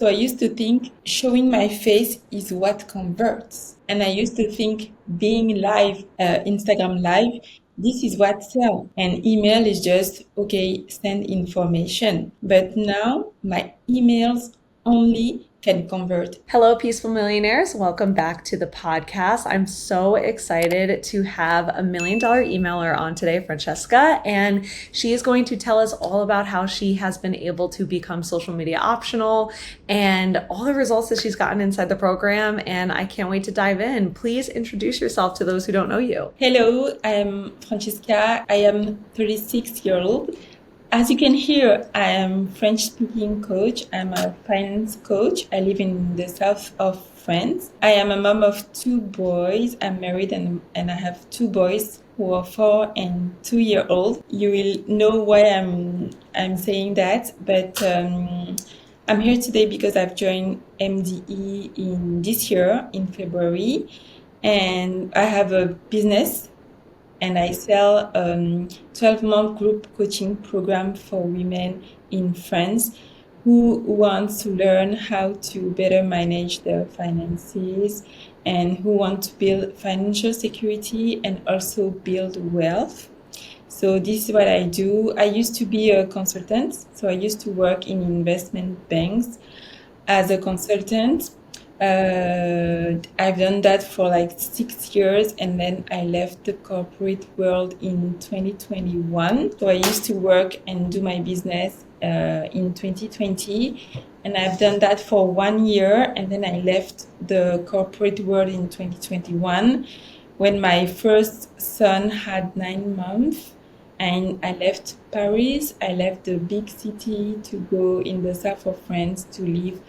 So I used to think showing my face is what converts. And I used to think being live, Instagram live, this is what sells. And email is just, okay, send information. But now my emails only can convert. Hello, Peaceful Millionaires. Welcome back to the podcast. I'm so excited to have $1 million emailer on today, Francesca, and she is going to tell us all about how she has been able to become social media optional and all the results that she's gotten inside the program. And I can't wait to dive in. Please introduce yourself to those who don't know you. Hello, I'm Francesca. I am 36 years old. As you can hear, I am French-speaking coach. I'm a finance coach. I live in the south of France. I am a mom of 2 boys. I'm married and I have 2 boys who are 4 and 2 years old. You will know why I'm saying that, but I'm here today because I've joined MDE in this year in February, and I have a business. And I sell 12-month group coaching program for women in France who want to learn how to better manage their finances and who want to build financial security and also build wealth. So this is what I do. I used to be a consultant. So I used to work in investment banks as a consultant. I've done that for like 6 years, and then I left the corporate world in 2021. So I used to work and do my business in 2020, and I've done that for 1 year, and then I left the corporate world in 2021 when my first son had 9 months. And I left Paris, I left the big city to go in the south of France to live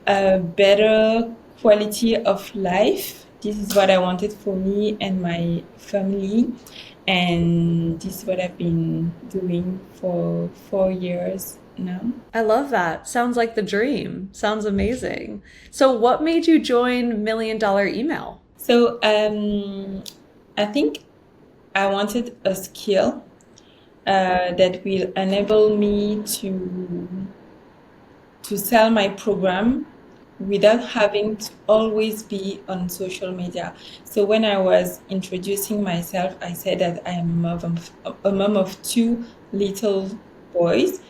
a better quality of life. This is what I wanted for me and my family. And this is what I've been doing for 4 years now. I love that. Sounds like the dream. Sounds amazing. So what made you join $1 Million Email? So I think I wanted a skill that will enable me to sell my program without having to always be on social media. So when I was introducing myself, I said that I'm a mom of 2 little boys,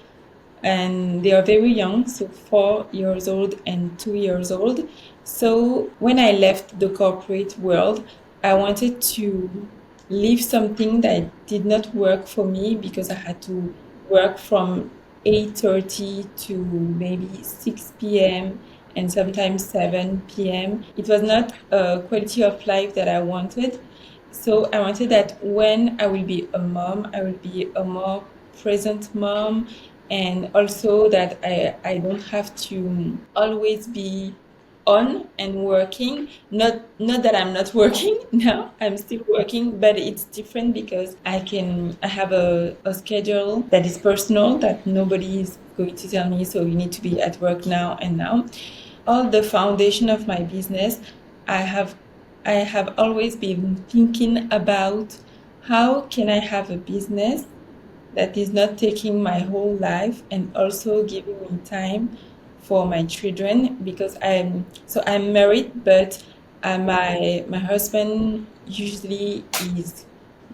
and they are very young, so 4 years old and 2 years old. So when I left the corporate world, I wanted to leave something that did not work for me because I had to work from 8:30 to maybe 6 p.m. and sometimes 7 p.m. It was not a quality of life that I wanted. So I wanted that when I will be a mom, I will be a more present mom, and also that I don't have to always be on and working. Not that I'm not working. No, I'm still working, but it's different because I have a schedule that is personal, that nobody is going to tell me, so you need to be at work now and now. All the foundation of my business, I have always been thinking about how can I have a business that is not taking my whole life and also giving me time for my children, because I'm married, but my husband usually is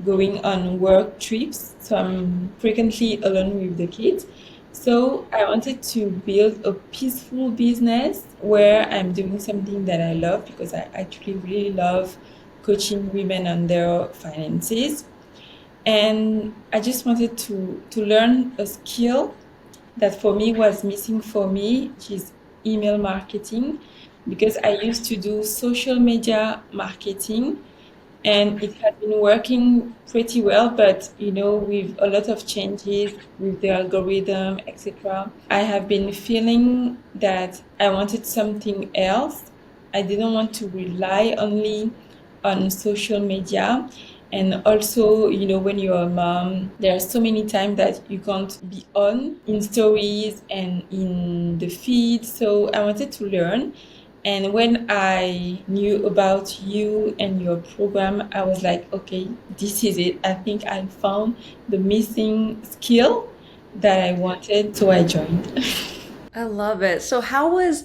going on work trips, so I'm frequently alone with the kids. So I wanted to build a peaceful business where I'm doing something that I love, because I actually really love coaching women on their finances. And I just wanted to learn a skill that for me was missing for me, which is email marketing, because I used to do social media marketing and it had been working pretty well, but with a lot of changes with the algorithm, etc. I have been feeling that I wanted something else. I didn't want to rely only on social media. And also, when you're a mom, there are so many times that you can't be on in stories and in the feed. So I wanted to learn. And when I knew about you and your program, I was like, okay, this is it. I think I found the missing skill that I wanted, so I joined. I love it. So how was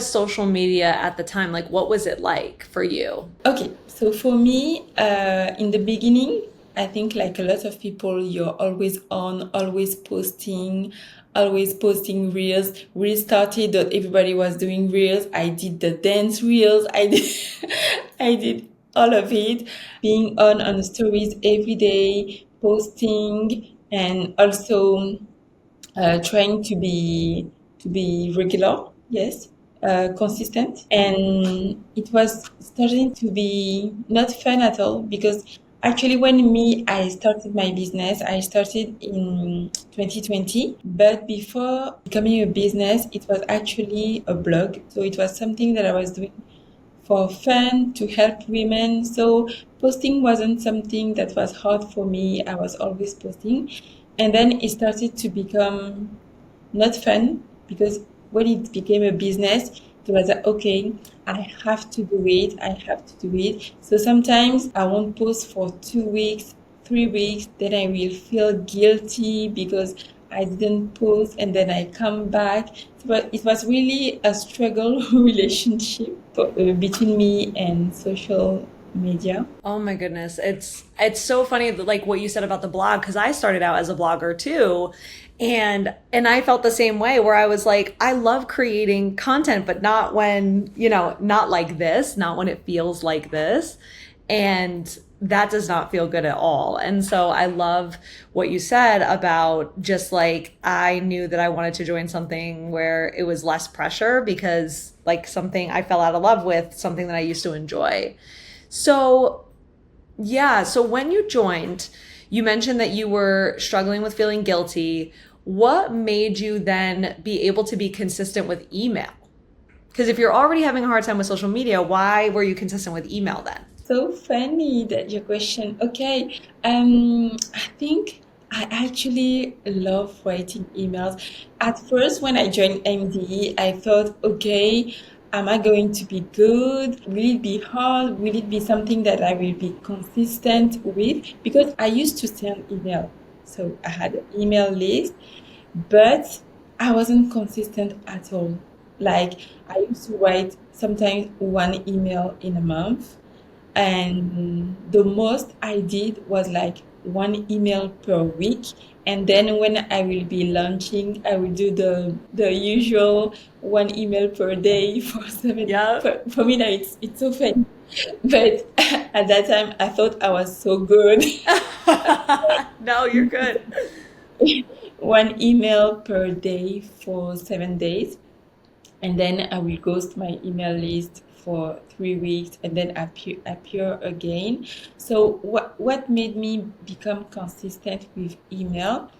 social media at the time? Like what was it like for you? Okay, so for me, in the beginning, I think like a lot of people, you're always on, always posting reels. We started that everybody was doing reels. I did the dance reels. I did, I did all of it, being on the stories every day, posting, and also trying to be regular, yes, consistent, and it was starting to be not fun at all because actually when me I started my business, I started in 2020, but before becoming a business, it was actually a blog, so it was something that I was doing for fun to help women. So posting wasn't something that was hard for me. I was always posting. And then it started to become not fun because when it became a business, it was like, okay, I have to do it. I have to do it. So sometimes I won't post for 2 weeks, 3 weeks. Then I will feel guilty because I didn't post and then I come back. But it was really a struggle relationship between me and social media. Oh my goodness. It's so funny that, like what you said about the blog because I started out as a blogger too. And I felt the same way where I was like I love creating content but not when, not like this, not when it feels like this. And that does not feel good at all. And so I love what you said about just like I knew that I wanted to join something where it was less pressure because like something I fell out of love with, something that I used to enjoy. So yeah. So when you joined, you mentioned that you were struggling with feeling guilty. What made you then be able to be consistent with email? Because if you're already having a hard time with social media, why were you consistent with email then? So funny that your question. Okay, I think I actually love writing emails. At first, when I joined MDE, I thought, okay, am I going to be good? Will it be hard? Will it be something that I will be consistent with? Because I used to send email. So I had an email list, but I wasn't consistent at all. Like I used to write sometimes one email in a month, and the most I did was like one email per week. And then when I will be launching, I will do the usual one email per day for seven. Yeah. For me now, it's so funny, but at that time I thought I was so good. No, you're good. One email per day for 7 days, and then I will ghost my email list for 3 weeks and then appear again. So what made me become consistent with email?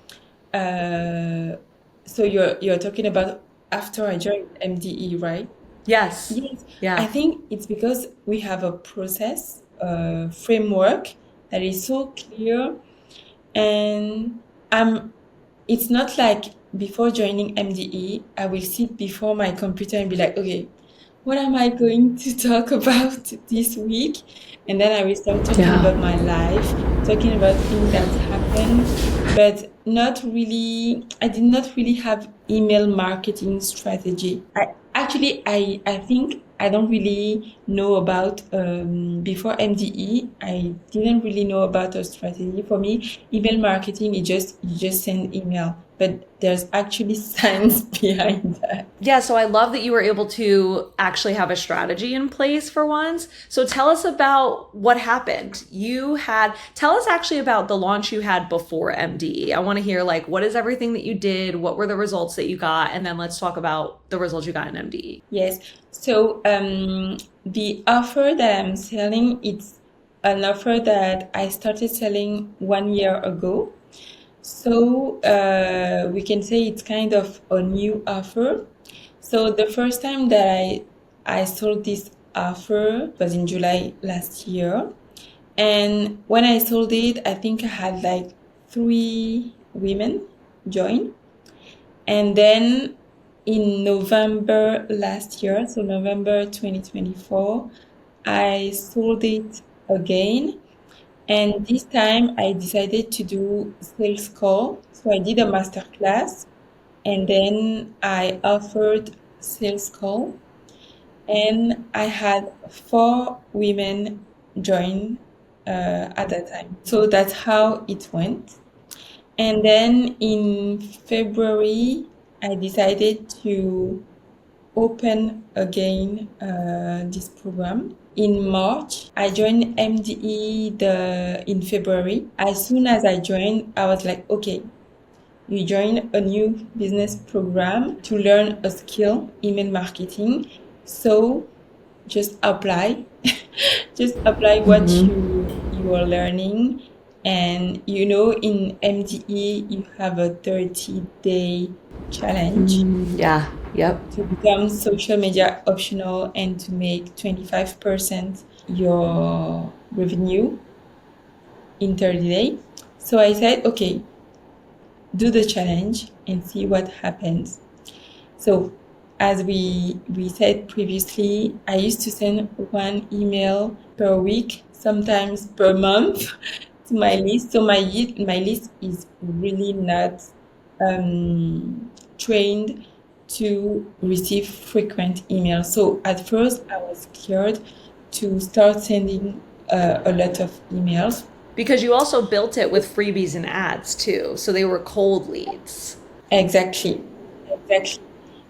Uh, so you're talking about after I joined MDE, right? Yes. Yes, I Yeah. think it's because we have a process, framework that is so clear, and I'm it's not like before joining MDE, I will sit before my computer and be like, okay, what am I going to talk about this week? And then I will start talking Yeah. about my life, talking about things that happened, but not really, I did not really have email marketing strategy. I think I don't really know about, before MDE, I didn't really know about a strategy. For me, email marketing is just, you just send email, but there's actually science behind that. Yeah, so I love that you were able to actually have a strategy in place for once. So tell us about what happened. Tell us actually about the launch you had before MDE. I want to hear like what is everything that you did, what were the results that you got, and then let's talk about the results you got in MDE. Yes. So the offer that I'm selling, it's an offer that I started selling 1 year ago. So we can say it's kind of a new offer. So the first time that I sold this offer was in July last year. And when I sold it, I think I had like 3 women join. And then in November last year, so November 2024, I sold it again. And this time I decided to do sales call. So I did a masterclass And then I offered sales call, and I had 4 women join at that time. So that's how it went. And then in February, I decided to open again this program. In March, I joined MDE in February. As soon as I joined, I was like, okay, you join a new business program to learn a skill, email marketing. So just apply, just apply what you are learning. And in MDE, you have a 30-day challenge Yeah. Yep. to become social media optional and to make 25% your revenue in 30 days. So I said, okay, do the challenge and see what happens. So as we said previously, I used to send 1 email per week, sometimes per month to my list. So my list is really not trained to receive frequent emails. So at first I was scared to start sending a lot of emails. Because you also built it with freebies and ads too. So they were cold leads. Exactly.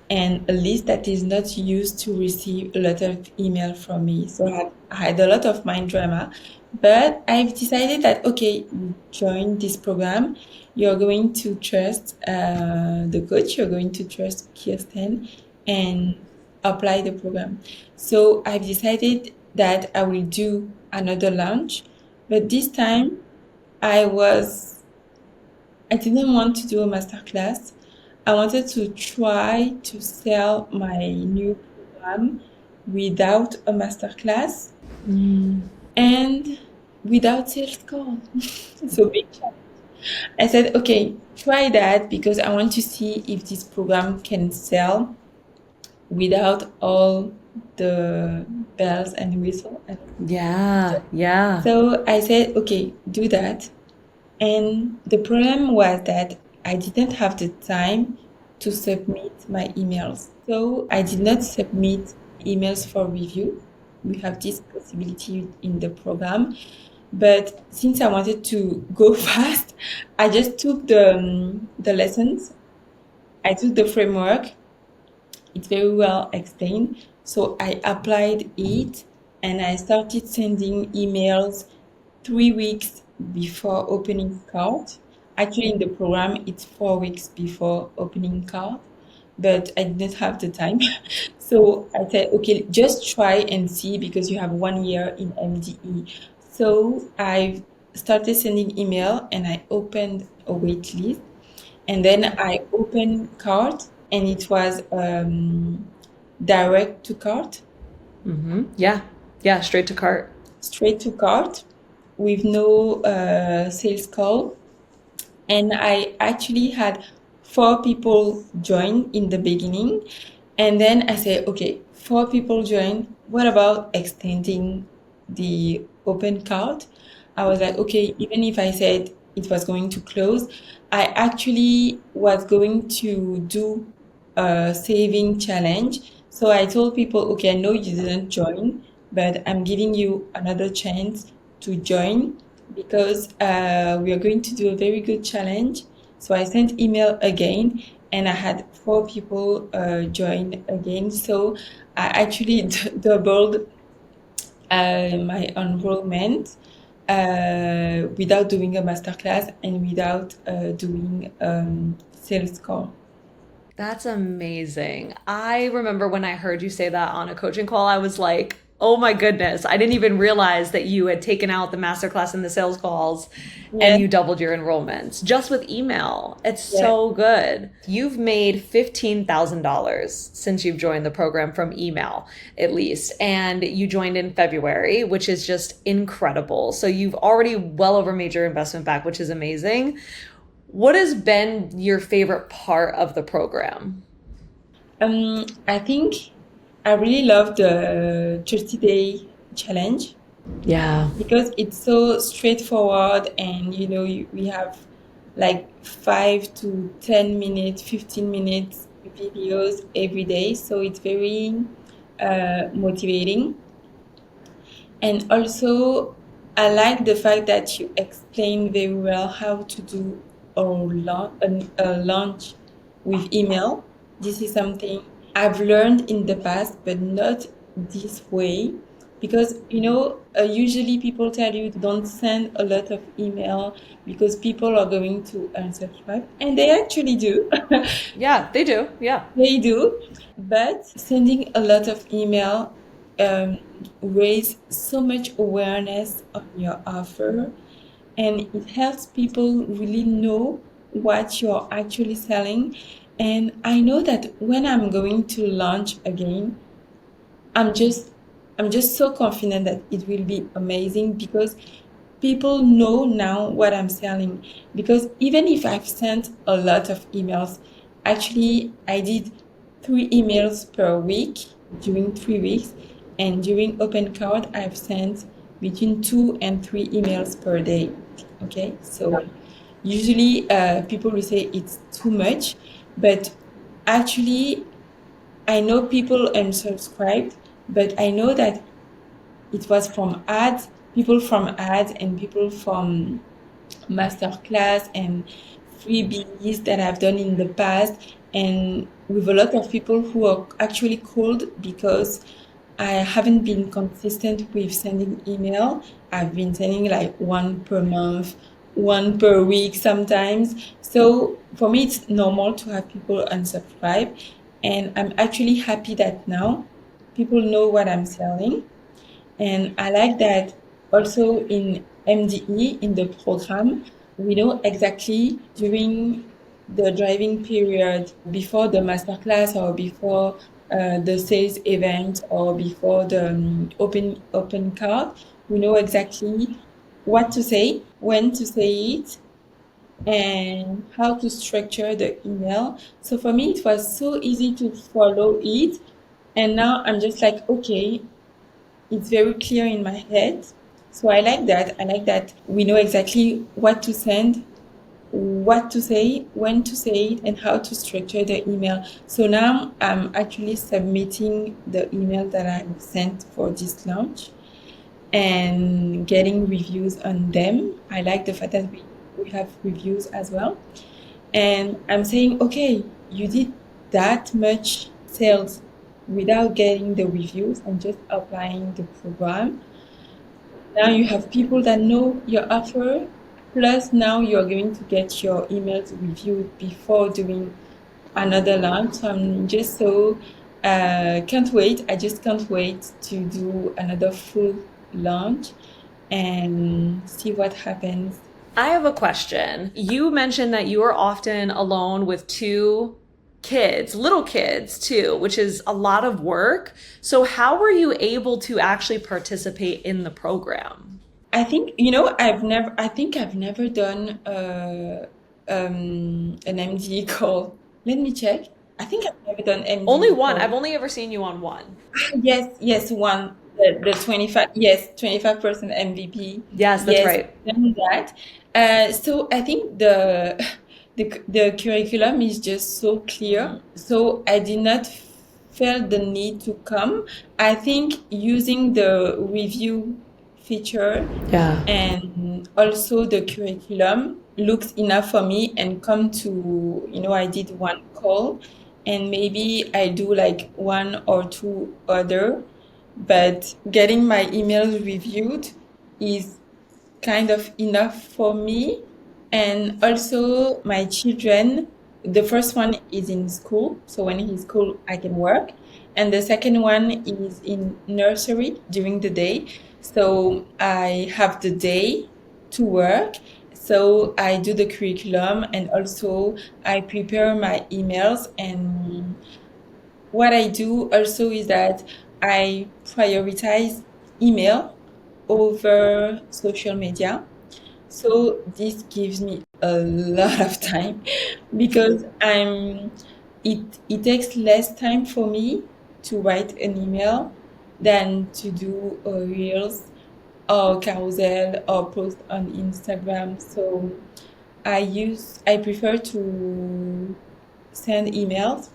And a list that is not used to receive a lot of email from me. So I had a lot of mind drama, but I've decided that, okay, you join this program, you're going to trust the coach, you're going to trust Kirsten and apply the program. So I've decided that I will do another launch, but this time I didn't want to do a masterclass. I wanted to try to sell my new program without a masterclass and without sales call. So big challenge. I said, okay, try that because I want to see if this program can sell without all the bells and whistles. Yeah. So I said, okay, do that. And the problem was that I didn't have the time to submit my emails. So I did not submit emails for review. We have this possibility in the program. But since I wanted to go fast, I just took the lessons. I took the framework. It's very well explained. So I applied it and I started sending emails 3 weeks before opening card. Actually, in the program, it's 4 weeks before opening card, but I didn't have the time. So I said, okay, just try and see because you have 1 year in MDE. So I started sending email and I opened a wait list. And then I opened cart and it was direct to cart, Yeah. Straight to cart. straight to cart with no sales call. And I actually had 4 people join in the beginning. And then I said, okay, 4 people join. What about extending the open cart? I was like, okay, even if I said it was going to close, I actually was going to do a saving challenge. So I told people, okay, I know you didn't join, but I'm giving you another chance to join because we are going to do a very good challenge. So I sent email again and I had 4 people join again. So I actually doubled my enrollment without doing a masterclass and without doing sales call. That's amazing. I remember when I heard you say that on a coaching call, I was like, oh my goodness. I didn't even realize that you had taken out the masterclass and the sales calls Yeah. and you doubled your enrollments just with email. It's Yeah. so good. You've made $15,000 since you've joined the program from email, at least. And you joined in February, which is just incredible. So you've already well over made your investment back, which is amazing. What has been your favorite part of the program? I think I really love the 30-day challenge Yeah. because it's so straightforward and we have like 5 to 10 minutes, 15 minutes videos every day. So it's very motivating. And also, I like the fact that you explain very well how to do a launch with email. This is something I've learned in the past, but not this way. Because, usually people tell you don't send a lot of email because people are going to unsubscribe. And they actually do. Yeah, they do. Yeah. They do. But sending a lot of email raise so much awareness on your offer, and it helps people really know what you're actually selling. And I know that when I'm going to launch again, I'm just so confident that it will be amazing because people know now what I'm selling. Because even if I've sent a lot of emails, actually I did 3 emails per week during 3 weeks, and during open card I've sent between 2 and 3 emails per day. Okay, so usually people will say it's too much, but actually I know people unsubscribed, but I know that it was from ads, people from ads and people from masterclass and freebies that I've done in the past, and with a lot of people who are actually called because I haven't been consistent with sending email. I've been sending like one per month, one per week sometimes. So for me, it's normal to have people unsubscribe. And I'm actually happy that now people know what I'm selling. And I like that also in MDE, in the program, we know exactly during the driving period, before the masterclass or before the sales event or before the open card, we know exactly what to say, when to say it, and how to structure the email. So for me, it was so easy to follow it. And now I'm just like, okay, it's very clear in my head. So I like that. I like that we know exactly what to send, what to say, when to say it, and how to structure the email. So now I'm actually submitting the email that I sent for this launch and getting reviews on them. I like the fact that we have reviews as well. And I'm saying, okay, you did that much sales without getting the reviews and just applying the program. Now you have people that know your offer, plus now you're going to get your emails reviewed before doing another launch. So I'm just so can't wait. I just can't wait to do another full launch and see what happens. I have a question. You mentioned that you are often alone with two kids, little kids too, which is a lot of work. So, how were you able to actually participate in the program? I think I've never done an MD call. Let me check. I think I've never done Only MD one. call. I've only ever seen you on one. Yes, one. The 25, yes, 25% MVP. Yes, that's Yes, right. I've done that. So I think the curriculum is just so clear. So I did not feel the need to come. I think using the review feature Yeah. and also the curriculum looks enough for me, and come to, I did one call and maybe I do like one or two other, but getting my emails reviewed is kind of enough for me. And also my children, the first one is in school, so when he's school I can work, and the second one is in nursery during the day, so I have the day to work. So I do the curriculum and also I prepare my emails. And what I do also is that I prioritize email over social media. So this gives me a lot of time because it takes less time for me to write an email than to do a reels or carousel or post on Instagram. So I prefer to send emails.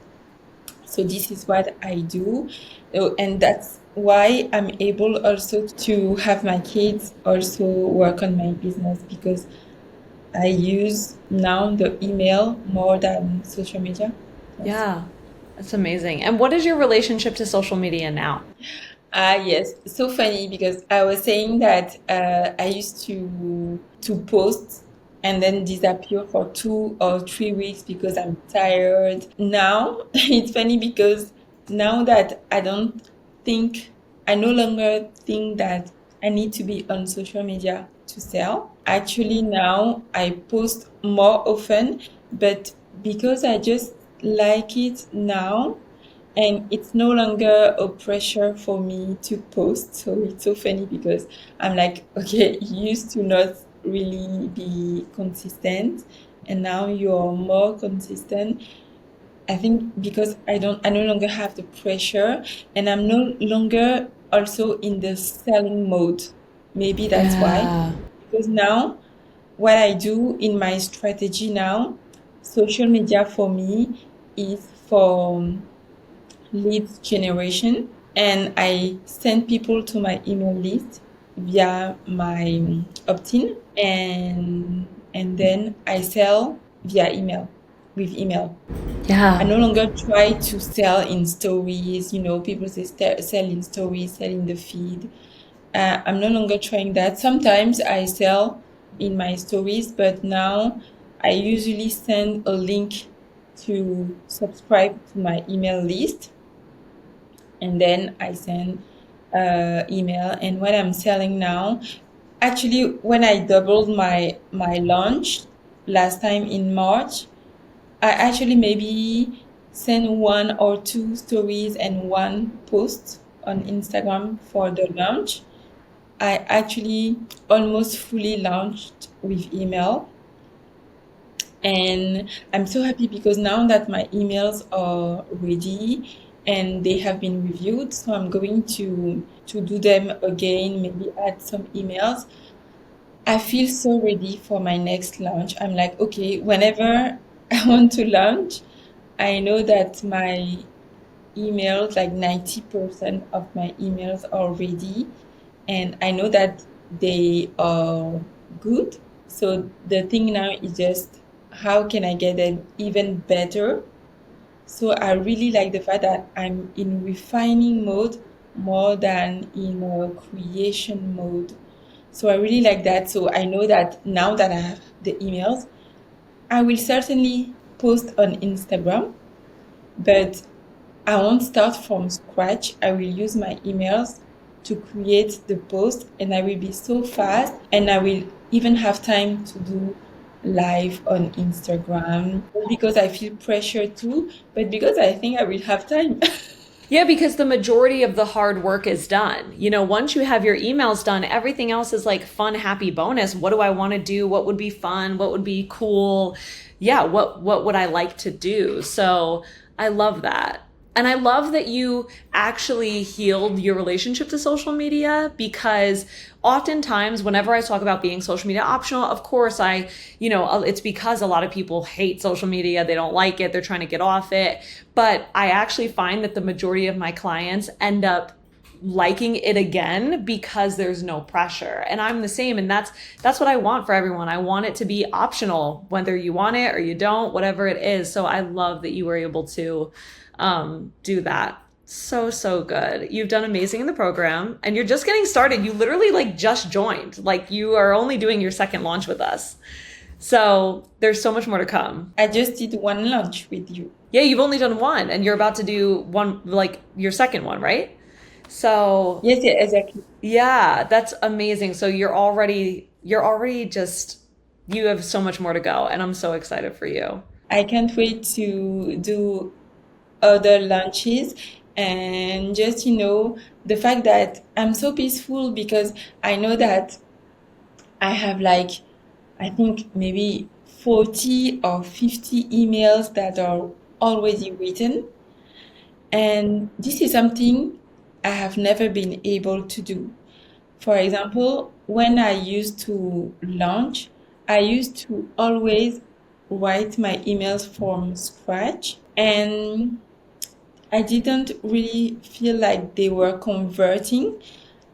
So this is what I do. And that's why I'm able also to have my kids also work on my business, because I use now the email more than social media. Yes. Yeah, that's amazing. And what is your relationship to social media now? Yes, so funny because I was saying that I used to post and then disappear for 2 or 3 weeks because I'm tired. Now it's funny because now that I no longer think that I need to be on social media to sell. Actually, now I post more often, but because I just like it now, and it's no longer a pressure for me to post. So it's so funny because I'm like, okay, you used to not really be consistent, and now you're more consistent. I think because I no longer have the pressure, and I'm no longer also in the selling mode. Maybe that's why. Yeah. Because now, what I do in my strategy now, social media for me is for leads generation, and I send people to my email list via my opt-in, and then I sell via email with email. I Yeah. no longer try to sell in stories. People say sell in stories, sell in the feed. I'm no longer trying that. Sometimes I sell in my stories, but now I usually send a link to subscribe to my email list, and then I send email. And what I'm selling now, actually, when I doubled my launch last time in March, I actually maybe send 1 or 2 stories and one post on Instagram for the launch. I actually almost fully launched with email. And I'm so happy because now that my emails are ready and they have been reviewed, so I'm going to do them again, maybe add some emails. I feel so ready for my next launch. I'm like, okay, whenever I want to launch, I know that my emails, like 90% of my emails are ready, and I know that they are good. So the thing now is just how can I get them even better? So I really like the fact that I'm in refining mode more than in a creation mode. So I really like that. So I know that now that I have the emails, I will certainly post on Instagram, but I won't start from scratch. I will use my emails to create the post, and I will be so fast, and I will even have time to do live on Instagram. Not because I feel pressure too, but because I think I will have time. Yeah, because the majority of the hard work is done. Once you have your emails done, everything else is like fun, happy bonus. What do I want to do? What would be fun? What would be cool? Yeah, what would I like to do? So I love that. And I love that you actually healed your relationship to social media, because oftentimes whenever I talk about being social media optional, of course it's because a lot of people hate social media. They don't like it. They're trying to get off it. But I actually find that the majority of my clients end up liking it again because there's no pressure. And I'm the same, and that's what I want for everyone. I want it to be optional, whether you want it or you don't, whatever it is. So I love that you were able to do that. So good. You've done amazing in the program, and you're just getting started. You literally like just joined. Like, you are only doing your second launch with us. So there's so much more to come. I just did one launch with you. Yeah, you've only done one, and you're about to do one, like your second one, right? So Yes, yeah, exactly. yeah, that's amazing. So you're already just, you have so much more to go, and I'm so excited for you. I can't wait to do other launches, and just the fact that I'm so peaceful because I know that I have, like, I think maybe 40 or 50 emails that are already written. And this is something I have never been able to do. For example, when I used to launch, I used to always write my emails from scratch, and I didn't really feel like they were converting.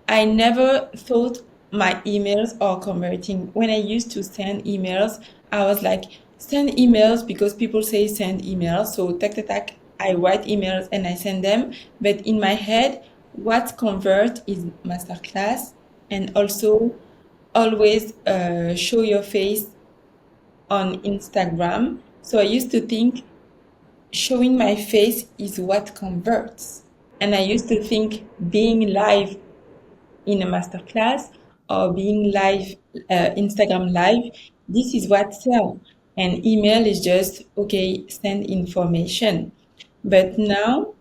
I never thought my emails are converting. When I used to send emails, I was like, send emails because people say send emails. So, tac, tac, tac, I write emails and I send them. But in my head, what convert is masterclass, and also always show your face on Instagram. So I used to think showing my face is what converts. And I used to think being live in a masterclass or being live, Instagram live, this is what sells. And email is just, okay, send information. But now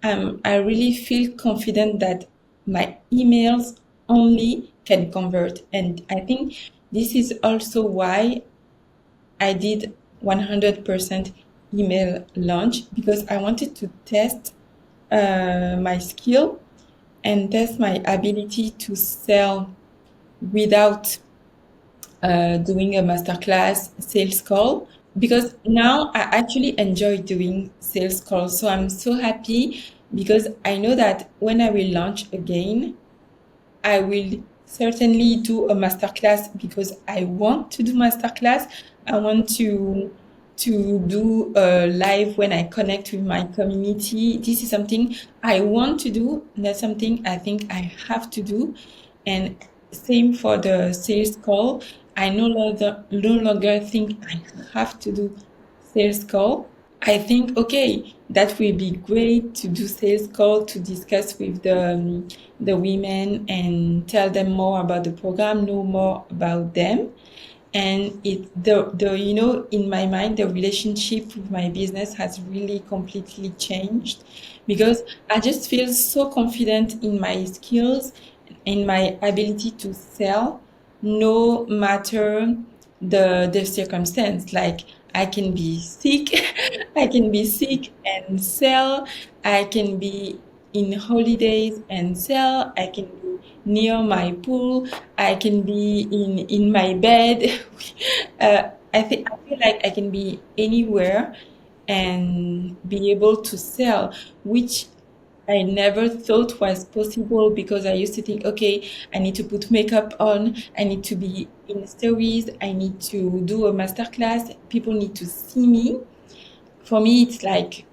I really feel confident that my emails only can convert. And I think this is also why I did 100% email launch, because I wanted to test my skill and test my ability to sell without doing a masterclass sales call, because now I actually enjoy doing sales calls. So I'm so happy because I know that when I will launch again, I will certainly do a masterclass because I want to do masterclass. I want to do a live when I connect with my community. This is something I want to do, not something I think I have to do. And same for the sales call. I no longer think I have to do sales call. I think, okay, that will be great to do sales call to discuss with the women and tell them more about the program, know more about them. And in my mind, the relationship with my business has really completely changed, because I just feel so confident in my skills, in my ability to sell, no matter the circumstance. Like, I can be sick, I can be sick and sell. I can be in holidays and sell. I can be near my pool. I can be in my bed. I feel like I can be anywhere and be able to sell, which I never thought was possible, because I used to think, okay, I need to put makeup on, I need to be in stories, I need to do a masterclass, people need to see me. For me, it's like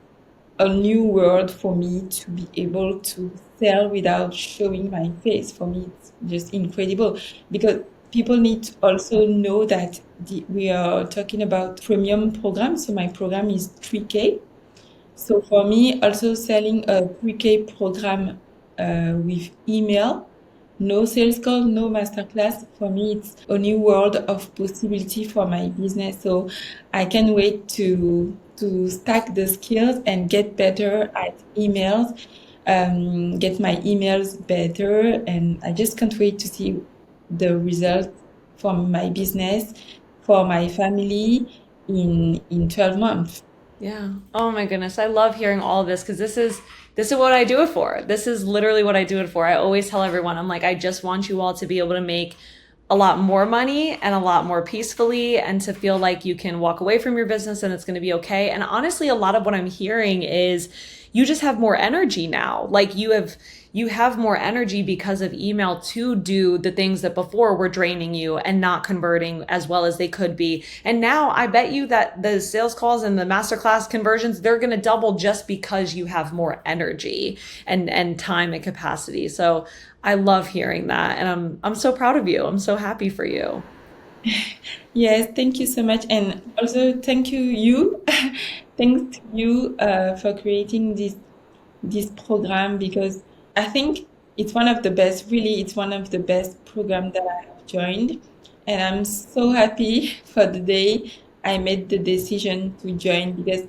a new world for me to be able to sell without showing my face. For me, it's just incredible, because people need to also know that we are talking about premium program. So my program is 3K. So for me, also selling a 3K program with email, no sales call, no masterclass, for me, it's a new world of possibility for my business. So I can't wait to stack the skills and get better at emails, get my emails better, and I just can't wait to see the results from my business, for my family in 12 months. Yeah. Oh my goodness. I love hearing all of this because this is what I do it for. This is literally what I do it for. I always tell everyone, I'm like, I just want you all to be able to make a lot more money and a lot more peacefully, and to feel like you can walk away from your business and it's going to be okay. And honestly, a lot of what I'm hearing is you just have more energy now. Like you have more energy because of email to do the things that before were draining you and not converting as well as they could be. And now I bet you that the sales calls and the masterclass conversions, they're going to double just because you have more energy and time and capacity. So I love hearing that, and I'm so proud of you. I'm so happy for you. Yes, thank you so much. And also thank you. Thanks to you for creating this program, because I think it's one of the best, really, it's one of the best programs that I have joined. And I'm so happy for the day I made the decision to join, because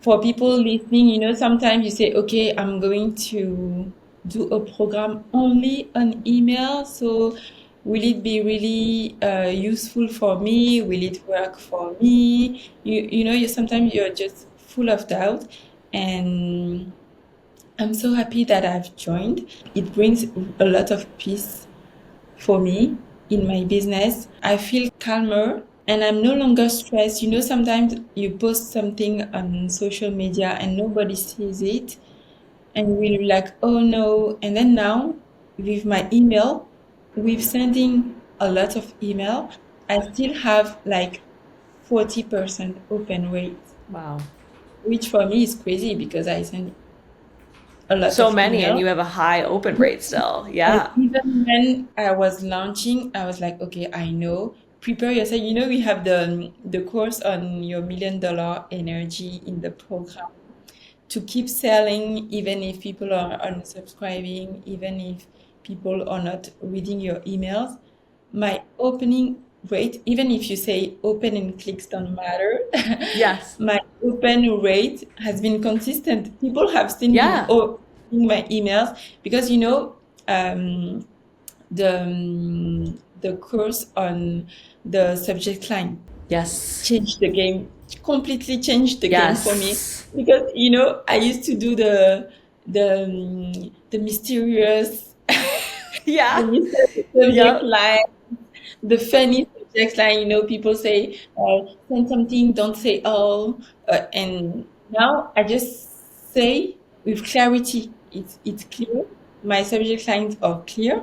for people listening, sometimes you say, okay, I'm going to do a program only on email. So will it be really useful for me? Will it work for me? Sometimes you're just full of doubt. And I'm so happy that I've joined. It brings a lot of peace for me. in my business. I feel calmer and I'm no longer stressed. You know, sometimes you post something on social media and nobody sees it, and we'll be like, oh no. And then now with my email, with sending a lot of email, I still have like 40% open rate, Wow. which for me is crazy because I send a lot So of many, and email. you have a high open rate still. And Yeah. even when I was launching, I was like, okay, I know, prepare yourself. You know, we have the course on your $1 million energy in the program to keep selling, even if people are unsubscribing, even if people are not reading your emails. My opening rate, even if you say open and clicks don't matter, Yes. my open rate has been consistent. People have still been Yeah. opening my emails because, you know, um, the course on the subject line Yes. changed the game, completely changed the game for me. Yes. Because, you know, I used to do the mysterious the Yeah. mysterious subject Yep. line, the funny subject line. You know, people say, send something, don't say all. And now I just say with clarity. It's clear. My subject lines are clear,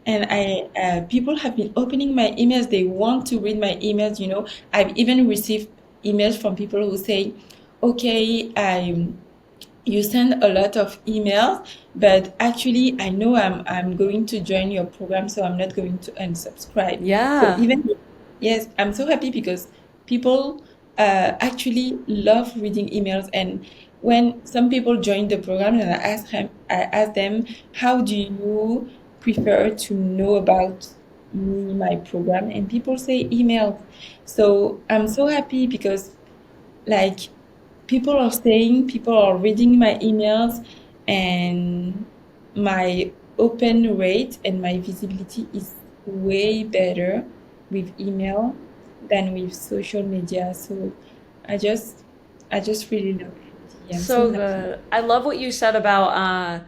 and I people have been opening my emails. They want to read my emails. You know, I've even received emails from people who say, "Okay, you send a lot of emails, but actually I know I'm going to join your program, so I'm not going to unsubscribe." So Yeah. even yes, I'm so happy because people actually love reading emails. And when some people join the program and I ask them, how do you prefer to know about me, my program? And people say emails. So I'm so happy because like people are reading my emails, and my open rate and my visibility is way better with email than with social media. So I just I just really love it. I'm so So happy. good. I love what you said about,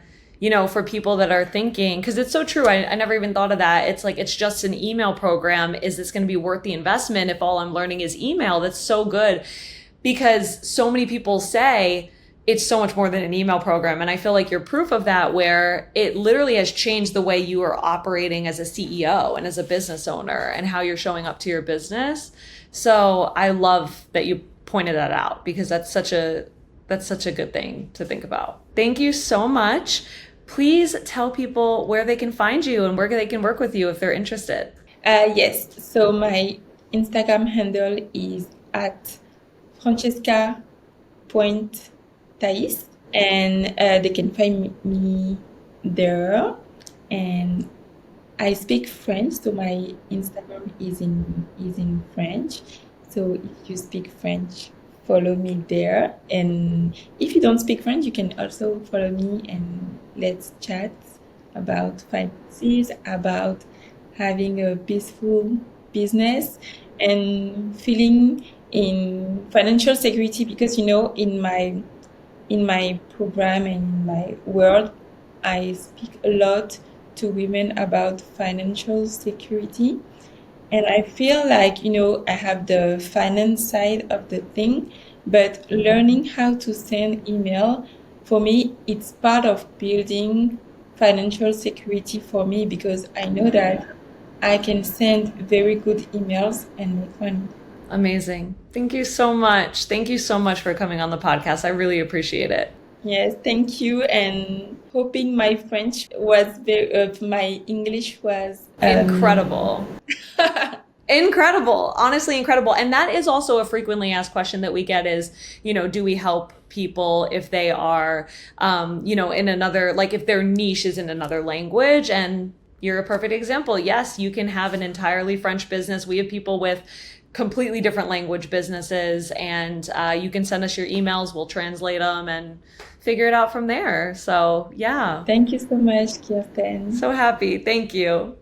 for people that are thinking, because it's so true. I never even thought of that. It's like, it's just an email program. Is this going to be worth the investment if all I'm learning is email? That's so good, because so many people say it's so much more than an email program. And I feel like you're proof of that, where it literally has changed the way you are operating as a CEO and as a business owner and how you're showing up to your business. So I love that you pointed that out, because that's such a good thing to think about. Thank you so much. Please tell people where they can find you and where they can work with you if they're interested. Yes, so my Instagram handle is at Francesca point Tais, and they can find me there. And I speak French, so my Instagram is in French. So if you speak French, follow me there. And if you don't speak French, you can also follow me and let's chat about finances, about having a peaceful business and feeling in financial security. Because, you know, in my program and in my world, I speak a lot to women about financial security. And I feel like, you know, I have the finance side of the thing, but learning how to send email, for me, it's part of building financial security for me, because I know that I can send very good emails and make money. Amazing. Thank you so much. Thank you so much for coming on the podcast. I really appreciate it. Yes, thank you. And hoping my English was Incredible. Incredible. Honestly, incredible. And that is also a frequently asked question that we get is, do we help people if they are, in another, like if their niche is in another language? And you're a perfect example. Yes, you can have an entirely French business. We have people with completely different language businesses, and you can send us your emails. We'll translate them and figure it out from there. So, yeah. Thank you so much, Kirsten. So happy. Thank you.